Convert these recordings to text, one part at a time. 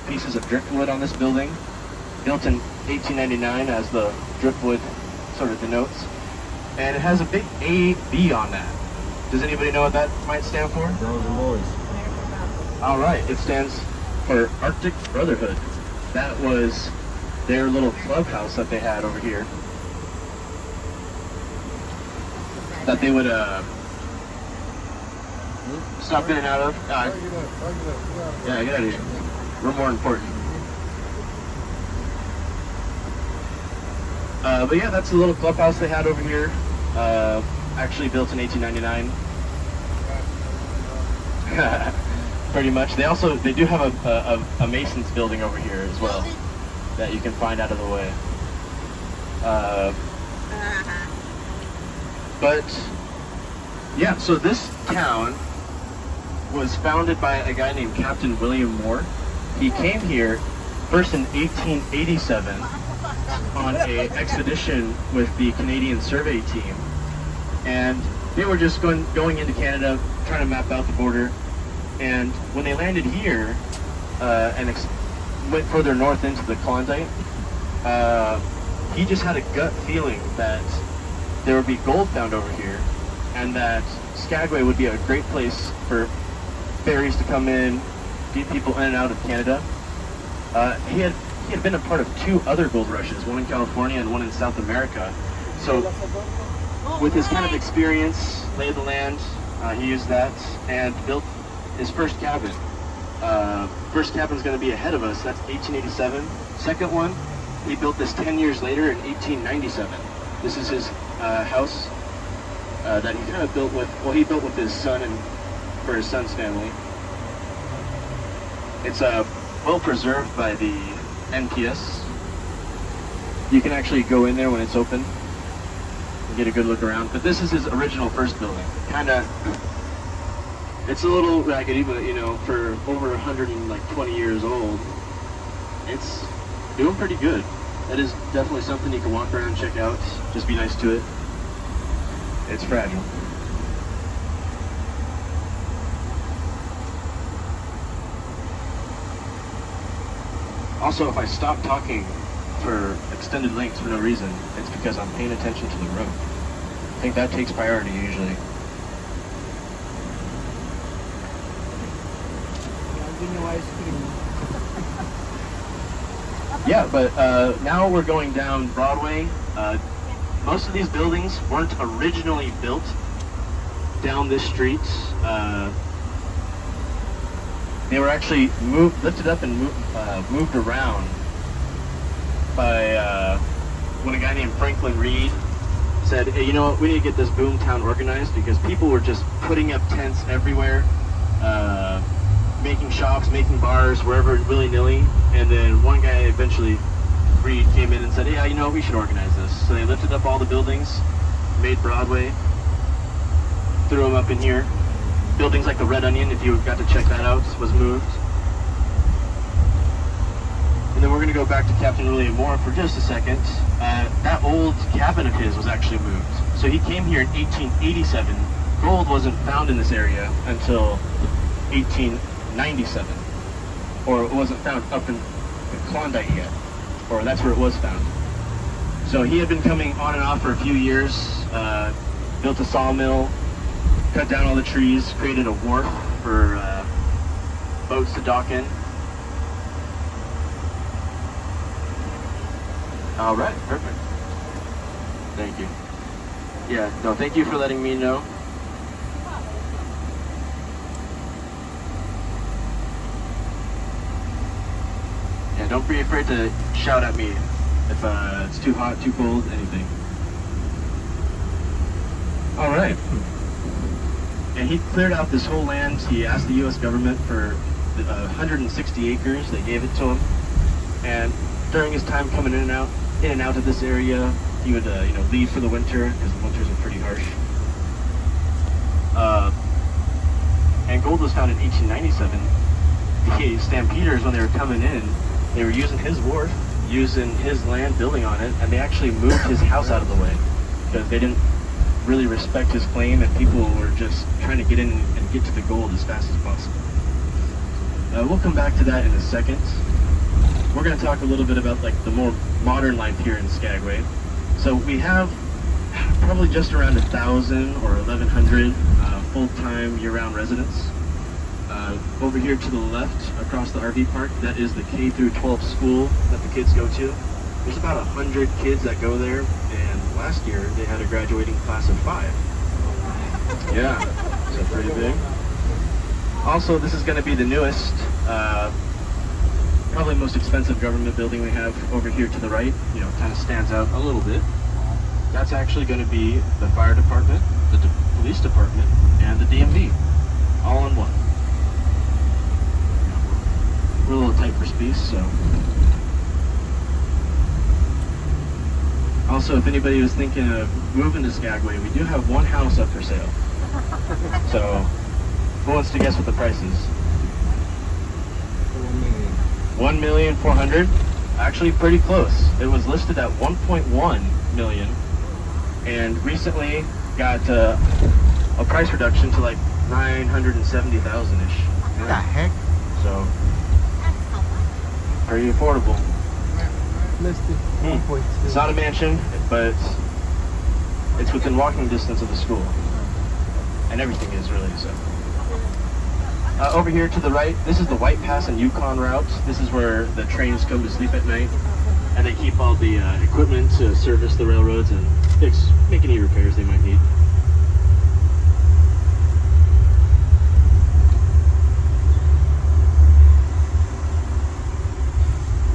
Pieces of driftwood on this building, built in 1899 as the driftwood sort of denotes, and it has a big AB on that. Does anybody know what that might stand for? Girls and boys. All right, it stands for Arctic Brotherhood. That was their little clubhouse that they had over here, that they would stop in and out of. Yeah, get out of here. We're more important. But yeah, that's the little clubhouse they had over here. Actually built in 1899. Pretty much. They do have a Mason's building over here as well that you can find out of the way. But yeah, so this town was founded by a guy named Captain William Moore. He came here first in 1887 on an expedition with the Canadian survey team, and they were just going into Canada, trying to map out the border. And when they landed here and went further north into the Klondike, he just had a gut feeling that there would be gold found over here, and that Skagway would be a great place for ferries to come in, get people in and out of Canada. He had been a part of two other gold rushes, one in California and one in South America. So with his kind of experience, lay of the land, he used that and built his first cabin. First cabin's going to be ahead of us. That's 1887. Second one, he built this 10 years later in 1897. This is his house that he kind of built with, well, he built with his son and for his son's family. It's well preserved by the NPS. You can actually go in there when it's open and get a good look around. But this is his original first building. It's a little raggedy, but you know, for over 120 years old, it's doing pretty good. That is definitely something you can walk around and check out. Just be nice to it. It's fragile. Also, if I stop talking for extended lengths for no reason, it's because I'm paying attention to the road. I think that takes priority usually. Yeah, but now we're going down Broadway. Most of these buildings weren't originally built down this street. They were actually lifted up and moved around by when a guy named Franklin Reed said, hey, you know what, we need to get this boom town organized, because people were just putting up tents everywhere, making shops, making bars, wherever, willy-nilly. And then one guy eventually, Reed, came in and said, yeah, you know, we should organize this. So they lifted up all the buildings, made Broadway, threw them up in here. Buildings like the Red Onion, if you got to check that out, was moved. And then we're going to go back to Captain William Moore for just a second. That old cabin of his was actually moved. So he came here in 1887. Gold wasn't found in this area until 1897. Or it wasn't found up in the Klondike yet. Or that's where it was found. So he had been coming on and off for a few years, built a sawmill, cut down all the trees, created a wharf for boats to dock in. All right, perfect. Thank you. Yeah, no, thank you for letting me know. Yeah, don't be afraid to shout at me if it's too hot, too cold, anything. All right. And he cleared out this whole land. He asked the U.S. government for 160 acres. They gave it to him. And during his time coming in and out of this area, he would, leave for the winter, because the winters are pretty harsh. And gold was found in 1897. The Stampeders, when they were coming in, they were using his wharf, using his land, building on it, and they actually moved his house out of the way because they didn't really respect his claim, and people were just trying to get in and get to the gold as fast as possible. We'll come back to that in a second. We're going to talk a little bit about like the more modern life here in Skagway. So we have probably just around 1,000 or 1,100 full-time year-round residents. Over here to the left, across the RV park, that is the K through 12 school that the kids go to. There's about 100 kids that go there, and last year they had a graduating class of 5. Yeah, so pretty big. Also, this is going to be the newest, probably most expensive government building we have over here to the right. You know, kind of stands out a little bit. That's actually going to be the fire department, the police department, and the DMV, all in one. We're a little tight for space, so. Also, if anybody was thinking of moving to Skagway, we do have one house up for sale. So, who wants to guess what the price is? $1,400,000. Actually, pretty close. It was listed at $1.1 million, and recently got a price reduction to like $970,000-ish. What the heck? So, pretty affordable. Listed 1.2. It's not a mansion, but it's within walking distance of the school. And everything is really, so. Over here to the right, this is the White Pass and Yukon route. This is where the trains come to sleep at night. And they keep all the equipment to service the railroads and make any repairs they might need.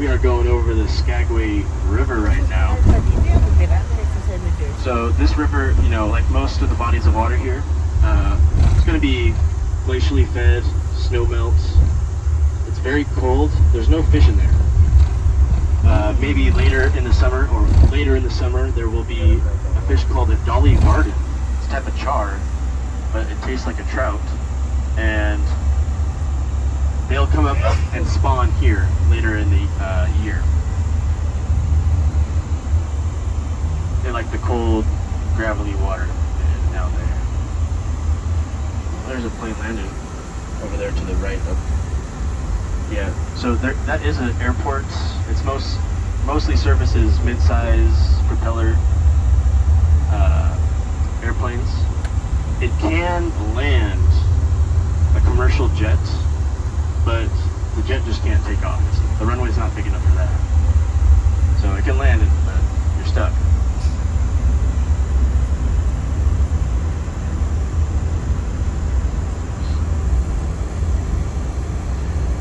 We are going over the Skagway River right now. So this river, you know, like most of the bodies of water here, it's going to be glacially fed, snow melts. It's very cold. There's no fish in there. Maybe later in the summer there will be a fish called a dolly varden. It's a type of char, but it tastes like a trout. And they'll come up and spawn here later in the year. They like the cold, gravelly water down there. There's a plane landing over there to the right. Yeah, so that is an airport. It's mostly services mid-size propeller airplanes. It can land a commercial jet, but the jet just can't take off. The runway's not big enough for that. So it can land it, but you're stuck.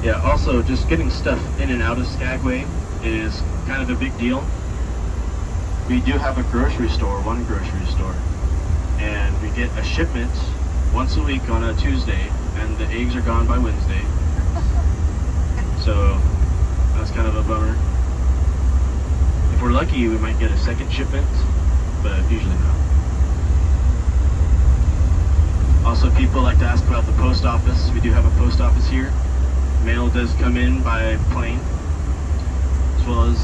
Yeah, also just getting stuff in and out of Skagway is kind of a big deal. We do have a grocery store, one grocery store, and we get a shipment once a week on a Tuesday, and the eggs are gone by Wednesday. So that's kind of a bummer. If we're lucky, we might get a second shipment, but usually not. Also, people like to ask about the post office. We do have a post office here. Mail does come in by plane, as well as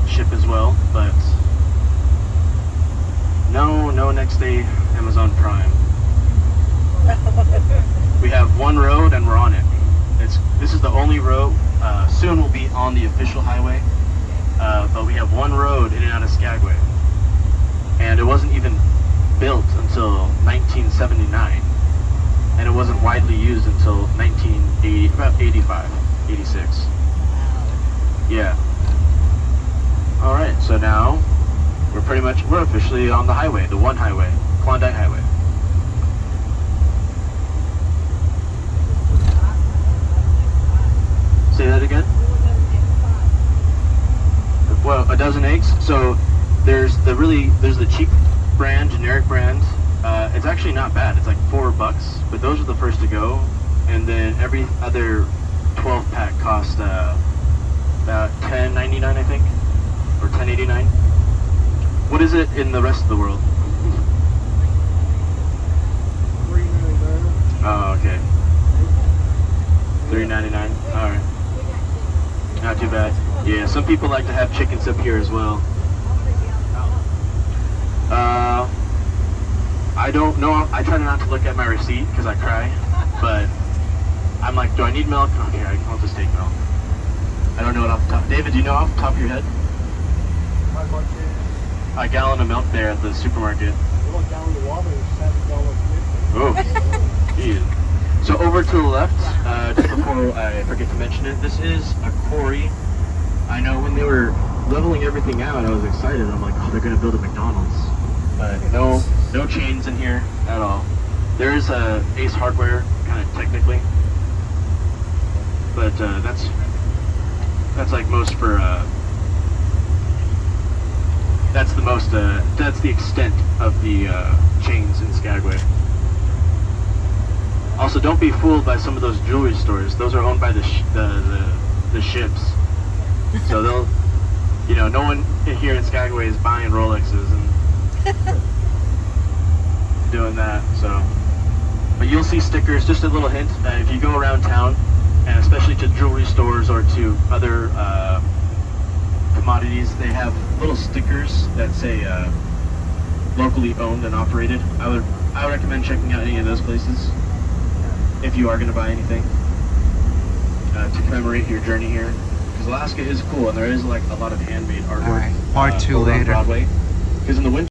ship as well, but no next day Amazon Prime. We have one road and we're on it. This is the only road. Soon we'll be on the official highway, but we have one road in and out of Skagway, and it wasn't even built until 1979. And it wasn't widely used until 1980, about 85, 86. Yeah. All right, so now we're officially on the highway, the one highway, Klondike Highway. Say that again? Well, a dozen eggs. So there's the cheap brand, generic brand. It's actually not bad. It's like $4, but those are the first to go. And then every other 12 pack costs about $10.99, I think, or $10.89. What is it in the rest of the world? $3.99. Oh, okay. $3.99. All right. Not too bad. Yeah, some people like to have chickens up here as well. I don't know. I try not to look at my receipt because I cry, but I'm like, do I need milk? Okay, I'll just take milk. I don't know it off the top. David, do you know off the top of your head? How much is A gallon of milk there at the supermarket. $1 gallon of water is $7.50. Oh, geez. So over to the left, just before I forget to mention it, this is a quarry. I know when they were leveling everything out, I was excited. I'm like, oh, they're gonna build a McDonald's. But no chains in here at all. There is a Ace Hardware, kind of technically, but that's like most for. That's the extent of the chains in Skagway. Also, don't be fooled by some of those jewelry stores. Those are owned by the ships. So they'll, no one here in Skagway is buying Rolexes and doing that. So, but you'll see stickers. Just a little hint: if you go around town, and especially to jewelry stores or to other commodities, they have little stickers that say locally owned and operated. I would recommend checking out any of those places if you are going to buy anything to commemorate your journey here, because Alaska is cool and there is like a lot of handmade artwork. Alright, part 2 over on later. Broadway, because in the winter